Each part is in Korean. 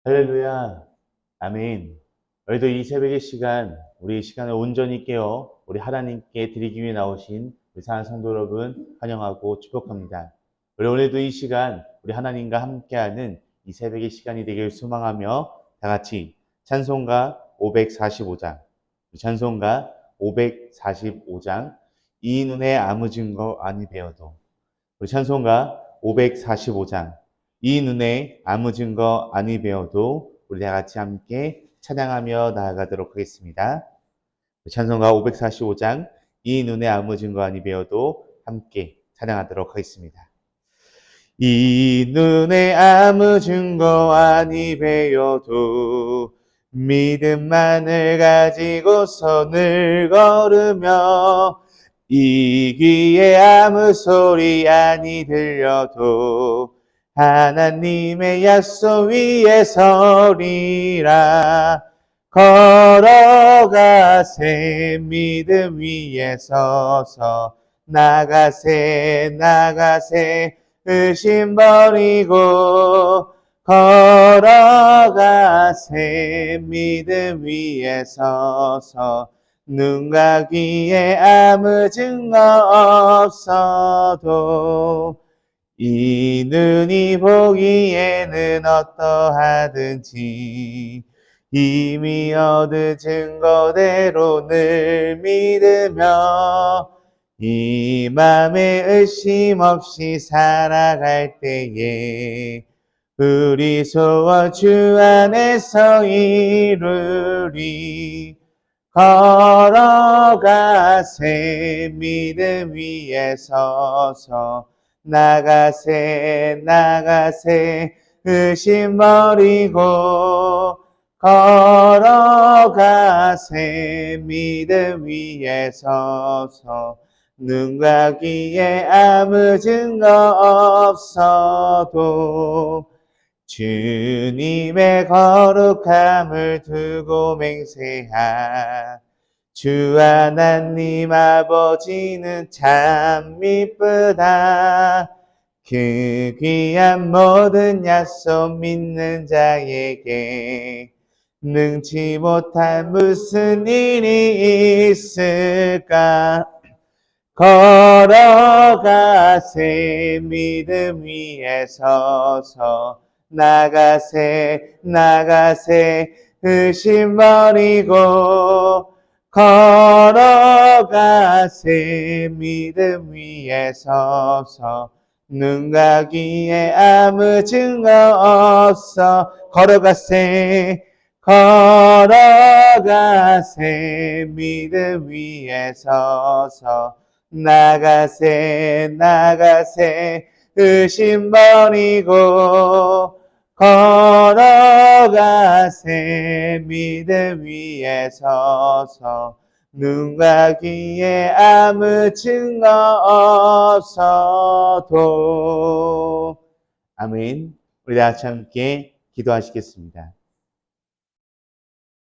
할렐루야. 아멘. 우리도 이 새벽의 시간, 우리 시간을 온전히 깨어 우리 하나님께 드리기 위해 나오신 우리 사랑하는 성도 여러분 환영하고 축복합니다. 우리 오늘도 이 시간 우리 하나님과 함께하는 이 새벽의 시간이 되길 소망하며 다 같이 찬송가 545장, 찬송가 545장 이 눈에 아무 증거 아니 배어도, 우리 찬송가 545장 이 눈에 아무 증거 아니 배어도 우리 다 같이 함께 찬양하며 나아가도록 하겠습니다. 찬송가 545장 이 눈에 아무 증거 아니 배어도 함께 찬양하도록 하겠습니다. 이 눈에 아무 증거 아니 배어도 믿음만을 가지고 선을 걸으며 이 귀에 아무 소리 아니 들려도 하나님의 약속 위에 서리라. 걸어가세 믿음 위에 서서 나가세 의심 버리고 걸어가세 믿음 위에 서서 눈과 귀에 아무 증거 없어도 이 눈이 보기에는 어떠하든지 이미 얻은 증거대로 늘 믿으며 이 맘에 의심 없이 살아갈 때에 우리 소원 주 안에서 이루리. 걸어가세 믿음 위에 서서 나가세 의심 버리고 걸어가세 믿음 위에 서서 눈과 귀에 아무 증거 없어도 주님의 거룩함을 두고 맹세하 주 하나님 아버지는 참 미쁘다. 그 귀한 모든 약속 믿는 자에게 능치 못할 무슨 일이 있을까. 걸어가세 믿음 위에 서서 나가세 의심 버리고 걸어가세 믿음 위에 서서 눈과 귀에 아무 증거 없어 걸어가세 믿음 위에 서서 나가세 의심 버리고 걸어가세 믿음 위에 서서 눈과 귀에 아무 증거 없어도. 아멘. 우리 다 같이 함께 기도하시겠습니다.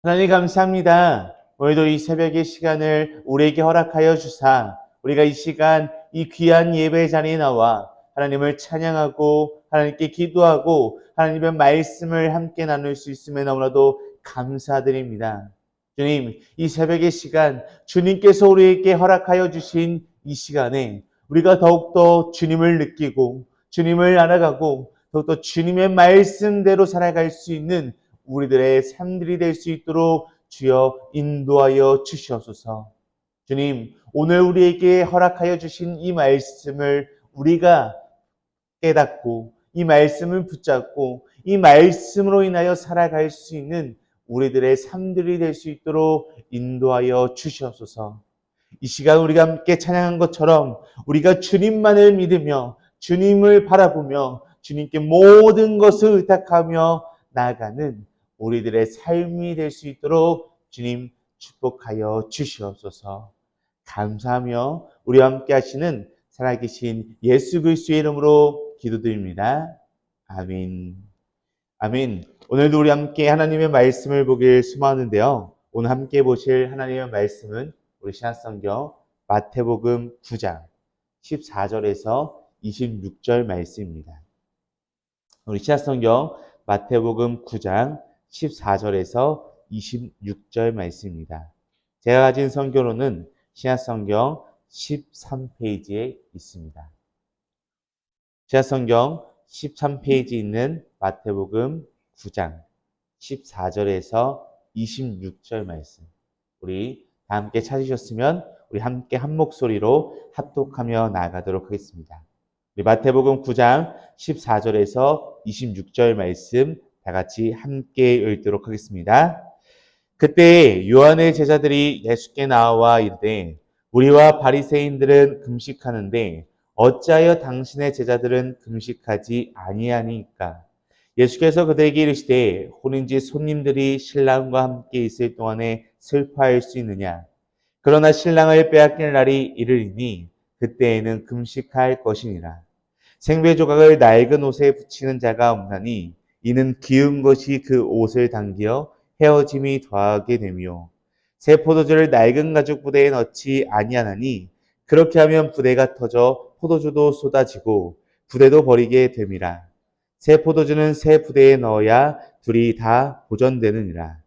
하나님 감사합니다. 오늘도 이 새벽의 시간을 우리에게 허락하여 주사 우리가 이 시간 이 귀한 예배 자리에 나와 하나님을 찬양하고 하나님께 기도하고 하나님의 말씀을 함께 나눌 수 있음에 너무나도 감사드립니다. 주님, 이 새벽의 시간 주님께서 우리에게 허락하여 주신 이 시간에 우리가 더욱더 주님을 느끼고 주님을 알아가고 더욱더 주님의 말씀대로 살아갈 수 있는 우리들의 삶들이 될 수 있도록 주여 인도하여 주시옵소서. 주님, 오늘 우리에게 허락하여 주신 이 말씀을 우리가 깨닫고 이 말씀을 붙잡고 이 말씀으로 인하여 살아갈 수 있는 우리들의 삶들이 될 수 있도록 인도하여 주시옵소서. 이 시간 우리가 함께 찬양한 것처럼 우리가 주님만을 믿으며 주님을 바라보며 주님께 모든 것을 의탁하며 나아가는 우리들의 삶이 될 수 있도록 주님 축복하여 주시옵소서. 감사하며 우리와 함께 하시는 살아계신 예수 그리스도의 이름으로 기도드립니다. 아멘. 아멘. 오늘도 우리 함께 하나님의 말씀을 보길 소망하는데요. 오늘 함께 보실 하나님의 말씀은 우리 신약성경 마태복음 9장 14절에서 26절 말씀입니다. 우리 신약성경 마태복음 9장 14절에서 26절 말씀입니다. 제가 가진 성경으로는 신약성경 13페이지에 있습니다. 신약성경 13페이지 있는 마태복음 9장 14절에서 26절 말씀. 우리 다 함께 찾으셨으면 우리 함께 한 목소리로 합독하며 나아가도록 하겠습니다. 우리 마태복음 9장 14절에서 26절 말씀 다 같이 함께 읽도록 하겠습니다. 그때 요한의 제자들이 예수께 나와 이르되 우리와 바리새인들은 금식하는데 어찌하여 당신의 제자들은 금식하지 아니하니까? 예수께서 그들에게 이르시되 혼인집 손님들이 신랑과 함께 있을 동안에 슬퍼할 수 있느냐? 그러나 신랑을 빼앗길 날이 이르리니 그때에는 금식할 것이니라. 생배 조각을 낡은 옷에 붙이는 자가 없나니 이는 기운 것이 그 옷을 당겨 헤어짐이 더하게 되며 새 포도주를 낡은 가죽 부대에 넣지 아니하나니 그렇게 하면 부대가 터져 포도주도 쏟아지고 부대도 버리게 됨이라. 새 포도주는 새 부대에 넣어야 둘이 다 보존되느니라.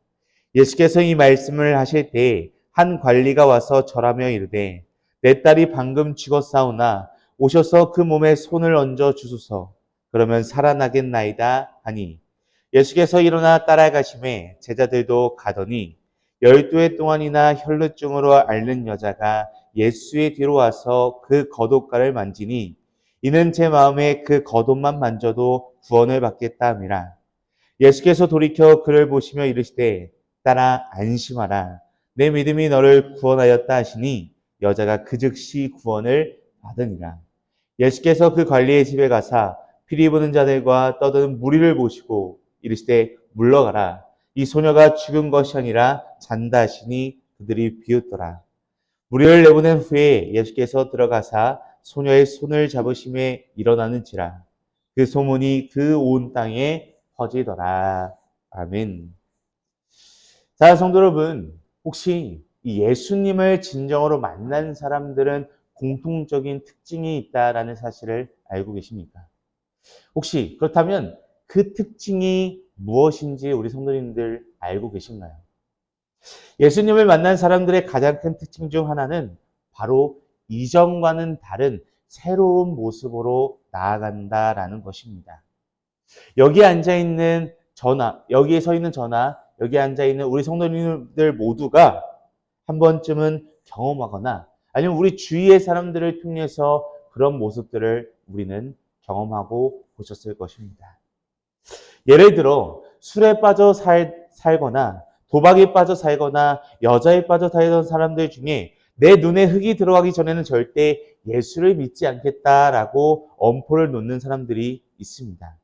예수께서 이 말씀을 하실 때 한 관리가 와서 절하며 이르되 내 딸이 방금 죽었사오나 오셔서 그 몸에 손을 얹어 주소서. 그러면 살아나겠나이다 하니 예수께서 일어나 따라가심에 제자들도 가더니 12해 동안이나 혈루증으로 앓는 여자가 예수의 뒤로 와서 그 겉옷가를 만지니 이는 제 마음에 그 겉옷만 만져도 구원을 받겠다 함이라. 예수께서 돌이켜 그를 보시며 이르시되 딸아 안심하라. 내 믿음이 너를 구원하였다 하시니 여자가 그 즉시 구원을 받으니라. 예수께서 그 관리의 집에 가사 피리 부는 자들과 떠드는 무리를 보시고 이르시되 물러가라. 이 소녀가 죽은 것이 아니라 잔다 하시니 그들이 비웃더라. 무리를 내보낸 후에 예수께서 들어가사 소녀의 손을 잡으심에 일어나는지라. 그 소문이 그 온 땅에 퍼지더라. 아멘. 자, 성도 여러분, 혹시 이 예수님을 진정으로 만난 사람들은 공통적인 특징이 있다라는 사실을 알고 계십니까? 혹시 그렇다면 그 특징이 무엇인지 우리 성도님들 알고 계신가요? 예수님을 만난 사람들의 가장 큰 특징 중 하나는 바로 이전과는 다른 새로운 모습으로 나아간다라는 것입니다. 여기 앉아있는 여기에 서 있는 저나 여기 앉아있는 우리 성도님들 모두가 한 번쯤은 경험하거나 아니면 우리 주위의 사람들을 통해서 그런 모습들을 우리는 경험하고 보셨을 것입니다. 예를 들어 술에 빠져 살거나 도박에 빠져 살거나 여자에 빠져 살던 사람들 중에 내 눈에 흙이 들어가기 전에는 절대 예수를 믿지 않겠다라고 엄포를 놓는 사람들이 있습니다.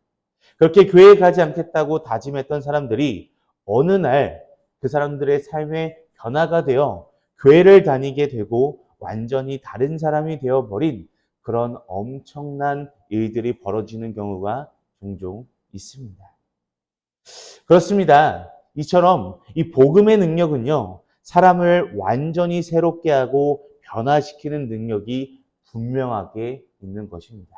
그렇게 교회에 가지 않겠다고 다짐했던 사람들이 어느 날 그 사람들의 삶의 변화가 되어 교회를 다니게 되고 완전히 다른 사람이 되어버린 그런 엄청난 일들이 벌어지는 경우가 종종 있습니다. 그렇습니다. 이처럼 이 복음의 능력은요, 사람을 완전히 새롭게 하고 변화시키는 능력이 분명하게 있는 것입니다.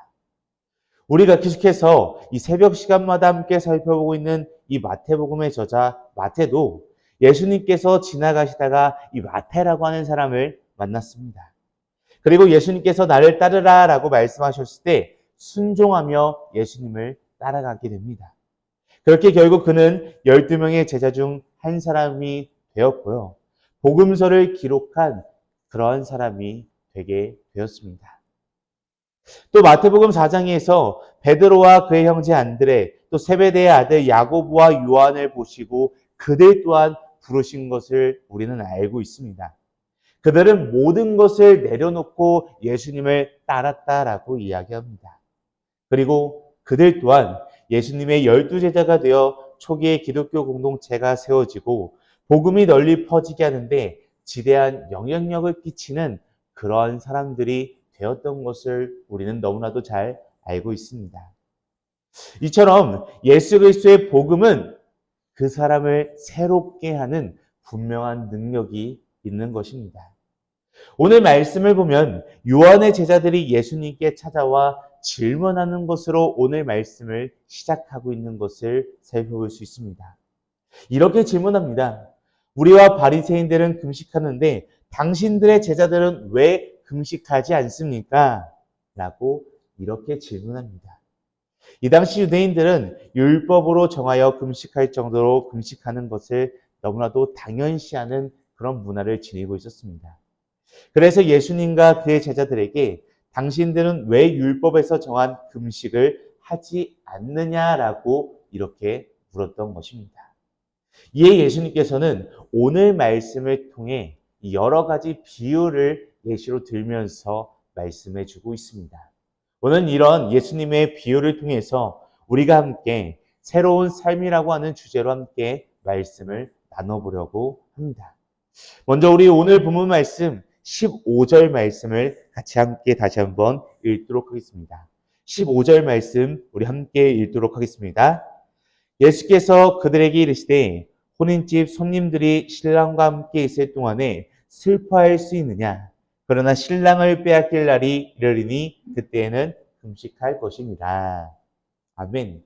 우리가 계속해서 이 새벽 시간마다 함께 살펴보고 있는 이 마태복음의 저자 마태도 예수님께서 지나가시다가 이 마태라고 하는 사람을 만났습니다. 그리고 예수님께서 나를 따르라 라고 말씀하셨을 때 순종하며 예수님을 따라가게 됩니다. 그렇게 결국 그는 12명의 제자 중 한 사람이 되었고요. 복음서를 기록한 그러한 사람이 되게 되었습니다. 또 마태복음 4장에서 베드로와 그의 형제 안드레, 또 세베대의 아들 야고보와 요한을 보시고 그들 또한 부르신 것을 우리는 알고 있습니다. 그들은 모든 것을 내려놓고 예수님을 따랐다라고 이야기합니다. 그리고 그들 또한 예수님의 12제자가 되어 초기의 기독교 공동체가 세워지고 복음이 널리 퍼지게 하는데 지대한 영향력을 끼치는 그러한 사람들이 되었던 것을 우리는 너무나도 잘 알고 있습니다. 이처럼 예수 그리스도의 복음은 그 사람을 새롭게 하는 분명한 능력이 있는 것입니다. 오늘 말씀을 보면 요한의 제자들이 예수님께 찾아와 질문하는 것으로 오늘 말씀을 시작하고 있는 것을 살펴볼 수 있습니다. 이렇게 질문합니다. 우리와 바리새인들은 금식하는데 당신들의 제자들은 왜 금식하지 않습니까? 라고 이렇게 질문합니다. 이 당시 유대인들은 율법으로 정하여 금식할 정도로 금식하는 것을 너무나도 당연시하는 그런 문화를 지니고 있었습니다. 그래서 예수님과 그의 제자들에게 당신들은 왜 율법에서 정한 금식을 하지 않느냐라고 이렇게 물었던 것입니다. 이에 예수님께서는 오늘 말씀을 통해 여러 가지 비유를 예시로 들면서 말씀해 주고 있습니다. 오늘 이런 예수님의 비유를 통해서 우리가 함께 새로운 삶이라고 하는 주제로 함께 말씀을 나눠보려고 합니다. 먼저 우리 오늘 본문 말씀 15절 말씀을 같이 함께 다시 한번 읽도록 하겠습니다. 15절 말씀 우리 함께 읽도록 하겠습니다. 예수께서 그들에게 이르시되 혼인집 손님들이 신랑과 함께 있을 동안에 슬퍼할 수 있느냐? 그러나 신랑을 빼앗길 날이 이르리니 그때에는 금식할 것입니다. 아멘.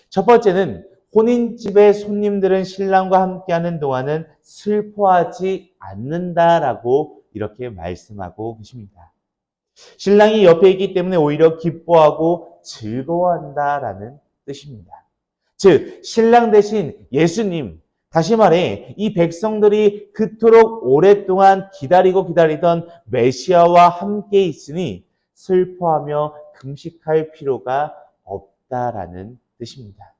첫 번째는 혼인집의 손님들은 신랑과 함께하는 동안은 슬퍼하지 않는다라고 이렇게 말씀하고 계십니다. 신랑이 옆에 있기 때문에 오히려 기뻐하고 즐거워한다라는 뜻입니다. 즉, 신랑 대신 예수님, 다시 말해 이 백성들이 그토록 오랫동안 기다리던 메시아와 함께 있으니 슬퍼하며 금식할 필요가 없다라는 뜻입니다.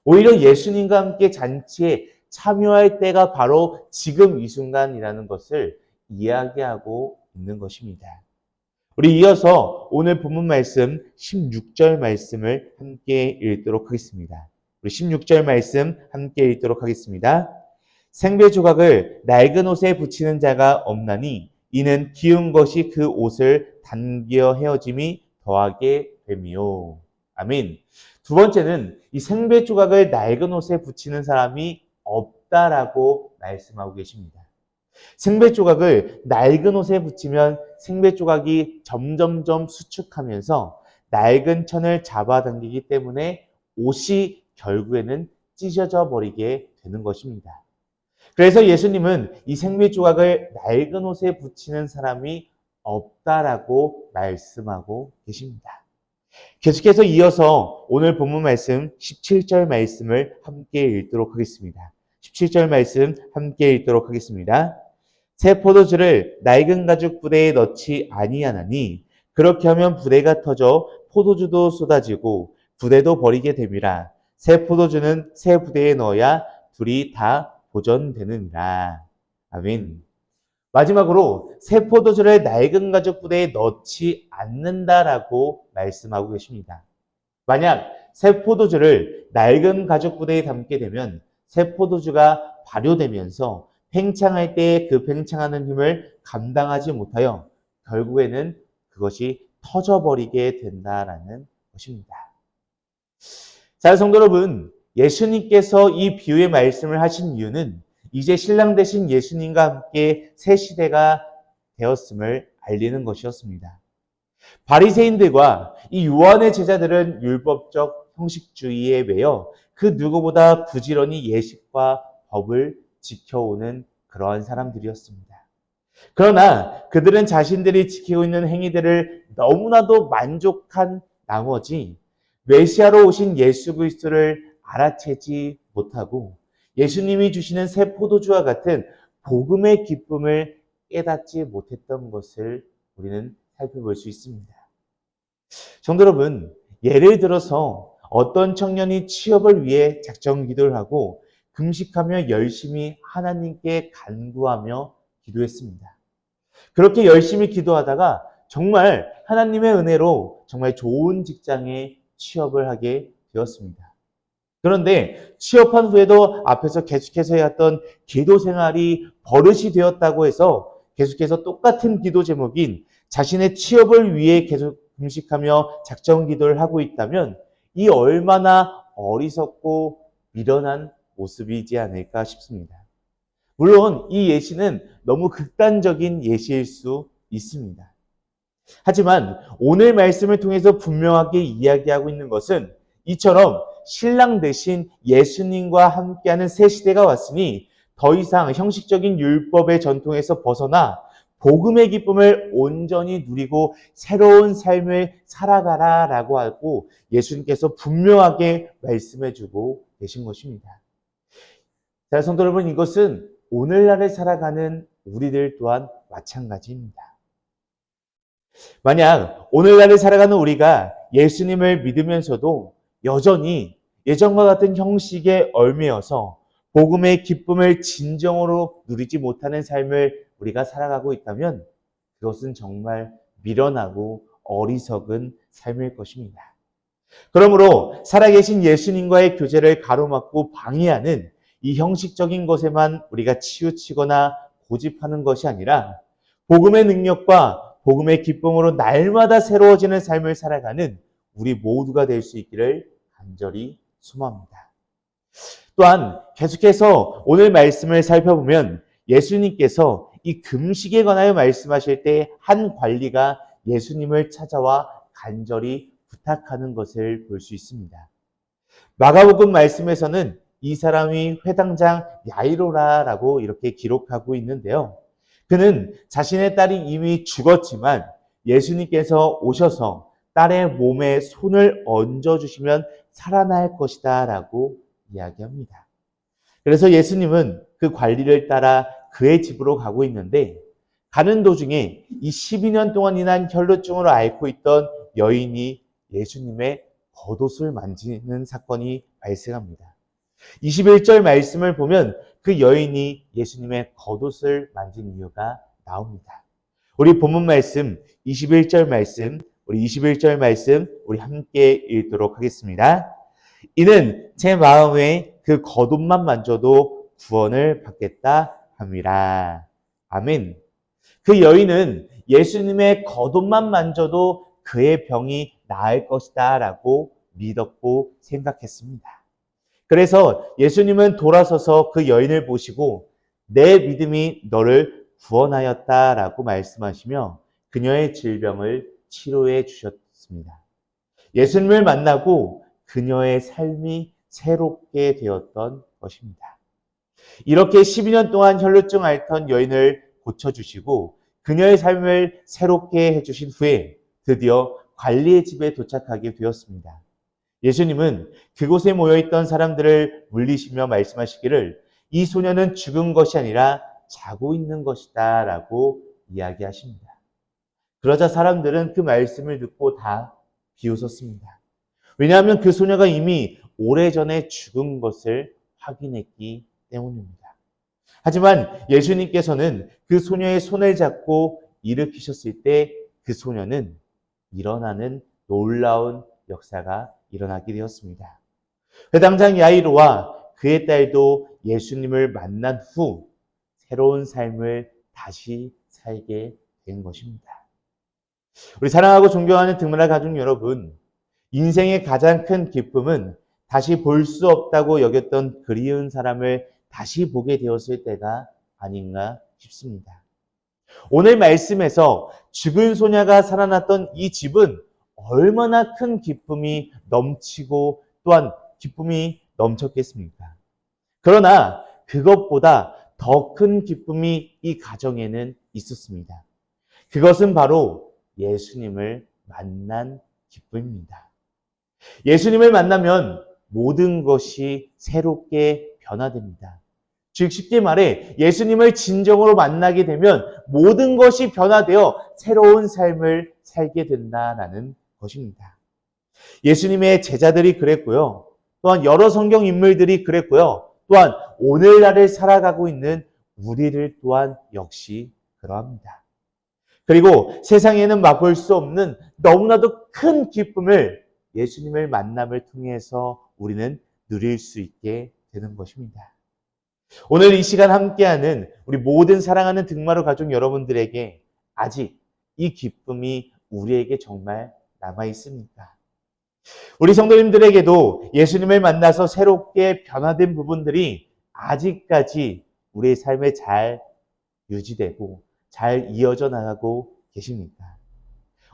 오히려 예수님과 함께 잔치에 참여할 때가 바로 지금 이 순간이라는 것을 이야기하고 있는 것입니다. 우리 이어서 오늘 본문 말씀 16절 말씀을 함께 읽도록 하겠습니다. 우리 16절 말씀 함께 읽도록 하겠습니다. 생배 조각을 낡은 옷에 붙이는 자가 없나니 이는 기운 것이 그 옷을 당겨 헤어짐이 더하게 됨이요. 아멘. 두 번째는 이 생배 조각을 낡은 옷에 붙이는 사람이 없다라고 말씀하고 계십니다. 생배 조각을 낡은 옷에 붙이면 생배 조각이 점점점 수축하면서 낡은 천을 잡아당기기 때문에 옷이 결국에는 찢어져 버리게 되는 것입니다. 그래서 예수님은 이 생배 조각을 낡은 옷에 붙이는 사람이 없다라고 말씀하고 계십니다. 계속해서 이어서 오늘 본문 말씀 17절 말씀을 함께 읽도록 하겠습니다. 17절 말씀 함께 읽도록 하겠습니다. 새 포도주를 낡은 가죽 부대에 넣지 아니하나니 그렇게 하면 부대가 터져 포도주도 쏟아지고 부대도 버리게 됨이라. 새 포도주는 새 부대에 넣어야 둘이 다 보존되느니라. 아멘. 마지막으로 새 포도주를 낡은 가죽 부대에 넣지 않는다라고 말씀하고 계십니다. 만약 새 포도주를 낡은 가죽 부대에 담게 되면 새 포도주가 발효되면서 팽창할 때 그 팽창하는 힘을 감당하지 못하여 결국에는 그것이 터져버리게 된다라는 것입니다. 자, 성도 여러분, 예수님께서 이 비유의 말씀을 하신 이유는 이제 신랑 되신 예수님과 함께 새 시대가 되었음을 알리는 것이었습니다. 바리새인들과 이 요한의 제자들은 율법적 형식주의에 매여 그 누구보다 부지런히 예식과 법을 지켜오는 그러한 사람들이었습니다. 그러나 그들은 자신들이 지키고 있는 행위들을 너무나도 만족한 나머지 메시아로 오신 예수 그리스도를 알아채지 못하고 예수님이 주시는 새 포도주와 같은 복음의 기쁨을 깨닫지 못했던 것을 우리는 살펴볼 수 있습니다. 성도 여러분, 예를 들어서 어떤 청년이 취업을 위해 작정 기도를 하고 금식하며 열심히 하나님께 간구하며 기도했습니다. 그렇게 열심히 기도하다가 정말 하나님의 은혜로 정말 좋은 직장에 취업을 하게 되었습니다. 그런데 취업한 후에도 앞에서 계속해서 해왔던 기도 생활이 버릇이 되었다고 해서 계속해서 똑같은 기도 제목인 자신의 취업을 위해 계속 금식하며 작정 기도를 하고 있다면 이 얼마나 어리석고 미련한 모습이지 않을까 싶습니다. 물론 이 예시는 너무 극단적인 예시일 수 있습니다. 하지만 오늘 말씀을 통해서 분명하게 이야기하고 있는 것은 이처럼 신랑 대신 예수님과 함께하는 새 시대가 왔으니 더 이상 형식적인 율법의 전통에서 벗어나 복음의 기쁨을 온전히 누리고 새로운 삶을 살아가라라고 하고 예수님께서 분명하게 말씀해주고 계신 것입니다. 자, 성도 여러분, 이것은 오늘날을 살아가는 우리들 또한 마찬가지입니다. 만약 오늘날을 살아가는 우리가 예수님을 믿으면서도 여전히 예전과 같은 형식에 얽매여서 복음의 기쁨을 진정으로 누리지 못하는 삶을 우리가 살아가고 있다면 그것은 정말 미련하고 어리석은 삶일 것입니다. 그러므로 살아계신 예수님과의 교제를 가로막고 방해하는 이 형식적인 것에만 우리가 치우치거나 고집하는 것이 아니라 복음의 능력과 복음의 기쁨으로 날마다 새로워지는 삶을 살아가는 우리 모두가 될 수 있기를 간절히 소망합니다. 또한 계속해서 오늘 말씀을 살펴보면 예수님께서 이 금식에 관하여 말씀하실 때 한 관리가 예수님을 찾아와 간절히 부탁하는 것을 볼 수 있습니다. 마가복음 말씀에서는 이 사람이 회당장 야이로라라고 이렇게 기록하고 있는데요. 그는 자신의 딸이 이미 죽었지만 예수님께서 오셔서 딸의 몸에 손을 얹어주시면 살아날 것이다 라고 이야기합니다. 그래서 예수님은 그 관리를 따라 그의 집으로 가고 있는데 가는 도중에 이 12년 동안 인한 혈루증으로 앓고 있던 여인이 예수님의 겉옷을 만지는 사건이 발생합니다. 21절 말씀을 보면 그 여인이 예수님의 겉옷을 만진 이유가 나옵니다. 우리 본문 말씀 21절 말씀, 우리 함께 읽도록 하겠습니다. 이는 제 마음에 그 겉옷만 만져도 구원을 받겠다 함이라. 아멘. 그 여인은 예수님의 겉옷만 만져도 그의 병이 나을 것이다 라고 믿었고 생각했습니다. 그래서 예수님은 돌아서서 그 여인을 보시고 내 믿음이 너를 구원하였다라고 말씀하시며 그녀의 질병을 치료해 주셨습니다. 예수님을 만나고 그녀의 삶이 새롭게 되었던 것입니다. 이렇게 12년 동안 혈루증 앓던 여인을 고쳐주시고 그녀의 삶을 새롭게 해주신 후에 드디어 관리의 집에 도착하게 되었습니다. 예수님은 그곳에 모여있던 사람들을 물리시며 말씀하시기를 이 소녀는 죽은 것이 아니라 자고 있는 것이다 라고 이야기하십니다. 그러자 사람들은 그 말씀을 듣고 다 비웃었습니다. 왜냐하면 그 소녀가 이미 오래전에 죽은 것을 확인했기 때문입니다. 하지만 예수님께서는 그 소녀의 손을 잡고 일으키셨을 때 그 소녀는 일어나는 놀라운 역사가 일어나게 되었습니다. 회당장 야이로와 그의 딸도 예수님을 만난 후 새로운 삶을 다시 살게 된 것입니다. 우리 사랑하고 존경하는 등문화 가족 여러분, 인생의 가장 큰 기쁨은 다시 볼 수 없다고 여겼던 그리운 사람을 다시 보게 되었을 때가 아닌가 싶습니다. 오늘 말씀에서 죽은 소녀가 살아났던 이 집은 얼마나 큰 기쁨이 넘치고 또한 기쁨이 넘쳤겠습니까? 그러나 그것보다 더 큰 기쁨이 이 가정에는 있었습니다. 그것은 바로 예수님을 만난 기쁨입니다. 예수님을 만나면 모든 것이 새롭게 변화됩니다. 즉 쉽게 말해 예수님을 진정으로 만나게 되면 모든 것이 변화되어 새로운 삶을 살게 된다는 것입니다. 예수님의 제자들이 그랬고요. 또한 여러 성경 인물들이 그랬고요. 또한 오늘날을 살아가고 있는 우리들 또한 역시 그러합니다. 그리고 세상에는 맛볼 수 없는 너무나도 큰 기쁨을 예수님을 만남을 통해서 우리는 누릴 수 있게 되는 것입니다. 오늘 이 시간 함께하는 우리 모든 사랑하는 등마루 가족 여러분들에게 아직 이 기쁨이 우리에게 정말 남아 있습니까? 우리 성도님들에게도 예수님을 만나서 새롭게 변화된 부분들이 아직까지 우리의 삶에 잘 유지되고 잘 이어져 나가고 계십니까?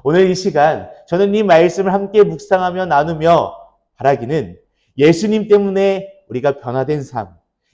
오늘 이 시간 저는 이 말씀을 함께 묵상하며 나누며 바라기는 예수님 때문에 우리가 변화된 삶,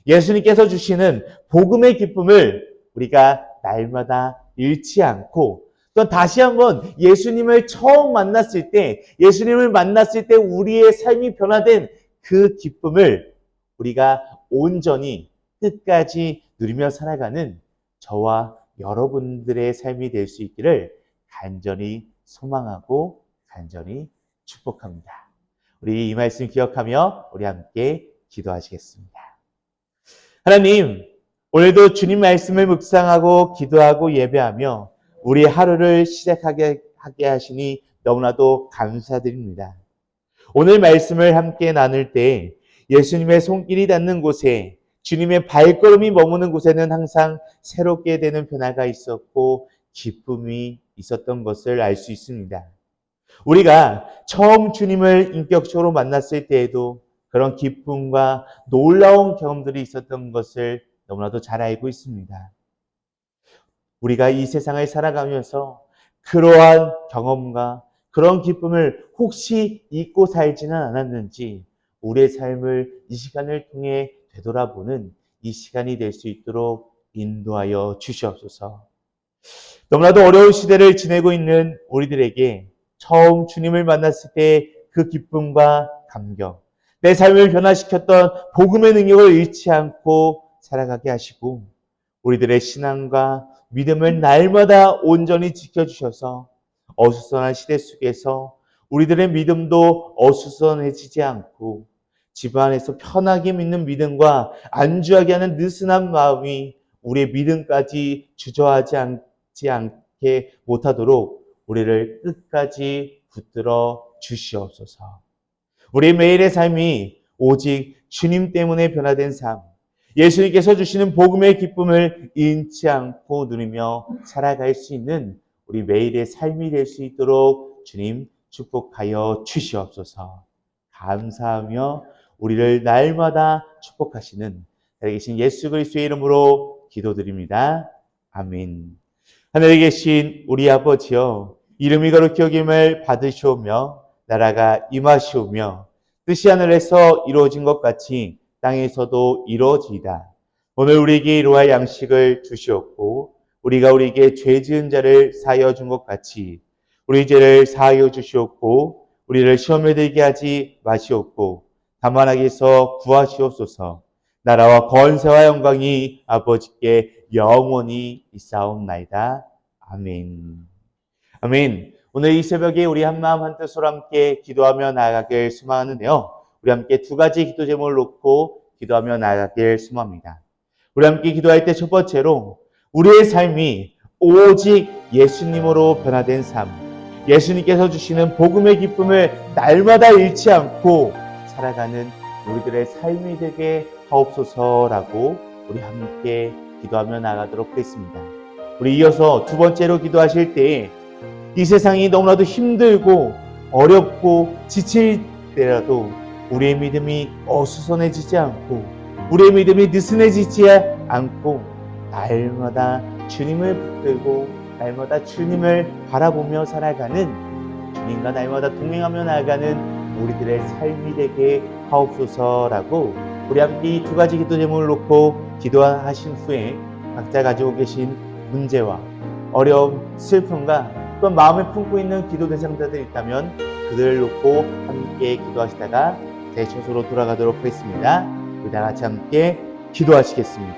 예수님께서 주시는 복음의 기쁨을 우리가 날마다 잃지 않고 또 다시 한번 예수님을 처음 만났을 때, 예수님을 만났을 때 우리의 삶이 변화된 그 기쁨을 우리가 온전히 끝까지 누리며 살아가는 저와 여러분들의 삶이 될 수 있기를 간절히 소망하고 간절히 축복합니다. 우리 이 말씀 기억하며 우리 함께 기도하시겠습니다. 하나님, 오늘도 주님 말씀을 묵상하고 기도하고 예배하며 우리 하루를 시작하게 하시니 너무나도 감사드립니다. 오늘 말씀을 함께 나눌 때 예수님의 손길이 닿는 곳에, 주님의 발걸음이 머무는 곳에는 항상 새롭게 되는 변화가 있었고 기쁨이 있었던 것을 알 수 있습니다. 우리가 처음 주님을 인격적으로 만났을 때에도 그런 기쁨과 놀라운 경험들이 있었던 것을 너무나도 잘 알고 있습니다. 우리가 이 세상을 살아가면서 그러한 경험과 그런 기쁨을 혹시 잊고 살지는 않았는지 우리의 삶을 이 시간을 통해 되돌아보는 이 시간이 될 수 있도록 인도하여 주시옵소서. 너무나도 어려운 시대를 지내고 있는 우리들에게 처음 주님을 만났을 때 그 기쁨과 감격, 내 삶을 변화시켰던 복음의 능력을 잃지 않고 살아가게 하시고 우리들의 신앙과 믿음을 날마다 온전히 지켜주셔서 어수선한 시대 속에서 우리들의 믿음도 어수선해지지 않고 집안에서 편하게 믿는 믿음과 안주하게 하는 느슨한 마음이 우리의 믿음까지 주저하지 않게 못하도록 우리를 끝까지 붙들어 주시옵소서. 우리 매일의 삶이 오직 주님 때문에 변화된 삶, 예수님께서 주시는 복음의 기쁨을 잃지 않고 누리며 살아갈 수 있는 우리 매일의 삶이 될 수 있도록 주님 축복하여 주시옵소서. 감사하며 우리를 날마다 축복하시는 살아계신 예수 그리스도의 이름으로 기도드립니다. 아멘. 하늘에 계신 우리 아버지여, 이름이 거룩히 여김을 받으시오며 나라가 임하시오며 뜻이 하늘에서 이루어진 것 같이 땅에서도 이루어지이다. 오늘 우리에게 이러한 양식을 주시옵고 우리가 우리에게 죄 지은 자를 사하여 준 것 같이 우리 죄를 사하여 주시옵고 우리를 시험에 들게 하지 마시옵고 다만 악에서 구하시옵소서. 나라와 권세와 영광이 아버지께 영원히 있사옵나이다. 아멘. 아멘. 오늘 이 새벽에 우리 한마음 한뜻으로 함께 기도하며 나아가길 소망하는데요. 우리 함께 두 가지 기도 제목을 놓고 기도하며 나아가길 소망합니다. 우리 함께 기도할 때 첫 번째로 우리의 삶이 오직 예수님으로 변화된 삶, 예수님께서 주시는 복음의 기쁨을 날마다 잃지 않고 살아가는 우리들의 삶이 되게 하옵소서라고 우리 함께 기도하며 나아가도록 하겠습니다. 우리 이어서 두 번째로 기도하실 때 이 세상이 너무나도 힘들고 어렵고 지칠 때라도 우리의 믿음이 어수선해지지 않고 우리의 믿음이 느슨해지지 않고 날마다 주님을 붙들고 날마다 주님을 바라보며 살아가는, 주님과 날마다 동행하며 나아가는 우리들의 삶이 되게 하옵소서라고 우리 함께 이 두 가지 기도 제목을 놓고 기도하신 후에 각자 가지고 계신 문제와 어려움, 슬픔과 또 마음에 품고 있는 기도 대상자들이 있다면 그들을 놓고 함께 기도하시다가 제 처소로 돌아가도록 하겠습니다. 우리 다 같이 함께 기도하시겠습니다.